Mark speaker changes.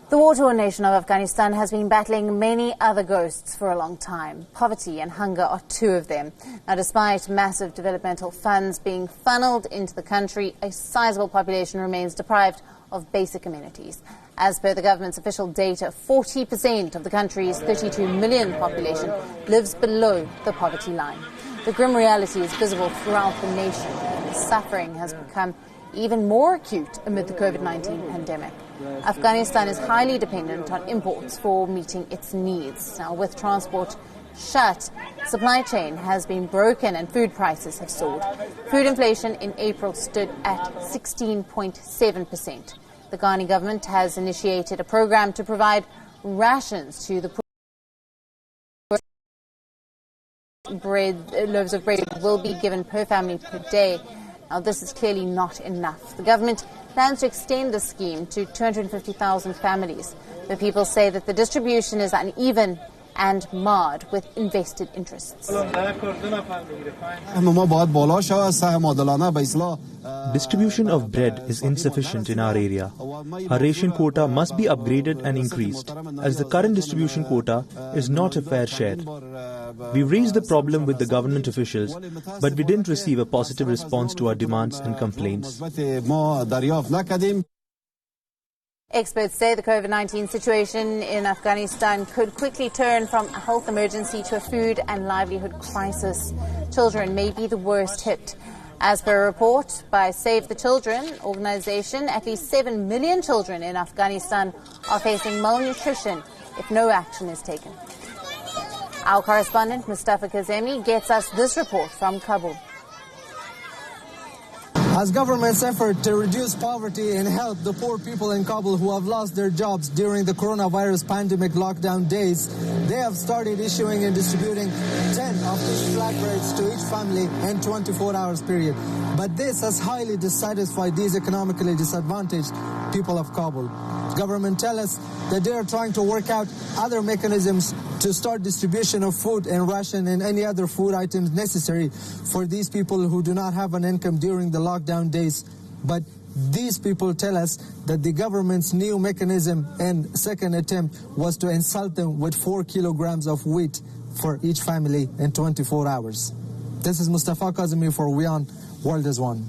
Speaker 1: The war-torn nation of Afghanistan has been battling many other ghosts for a long time. Poverty and hunger are two of them. Now, despite massive developmental funds being funneled into the country, a sizable population remains deprived of basic amenities. As per the government's official data, 40% of the country's 32 million population lives below the poverty line. The grim reality is visible throughout the nation, and the suffering has become even more acute amid the COVID-19 pandemic. Afghanistan is highly dependent on imports for meeting its needs. Now, with transport shut, supply chain has been broken and food prices have soared. Food inflation in April stood at 16.7%. The Ghani government has initiated a program to provide rations to the poor. Loaves of bread will be given per family per day. Now, this is clearly not enough. The government plans to extend the scheme to 250,000 families. The people say that the distribution is uneven and marred with invested interests.
Speaker 2: Distribution of bread is insufficient in our area. Our ration quota must be upgraded and increased, as the current distribution quota is not a fair share. We raised the problem with the government officials, but we didn't receive a positive response to our demands and complaints.
Speaker 1: Experts say the COVID-19 situation in Afghanistan could quickly turn from a health emergency to a food and livelihood crisis. Children may be the worst hit. As per a report by Save the Children organization, at least 7 million children in Afghanistan are facing malnutrition if no action is taken. Our correspondent Mustafa Kazemi gets us this report from Kabul.
Speaker 3: As government's effort to reduce poverty and help the poor people in Kabul who have lost their jobs during the coronavirus pandemic lockdown days, they have started issuing and distributing 10 of these flatbreads to each family in 24 hours period. But this has highly dissatisfied these economically disadvantaged people of Kabul. Government tell us that they are trying to work out other mechanisms to start distribution of food and ration and any other food items necessary for these people who do not have an income during the lockdown days. But these people tell us that the government's new mechanism and second attempt was to insult them with 4 kilograms of wheat for each family in 24 hours. This is Mustafa Kazemi for WION, World is One.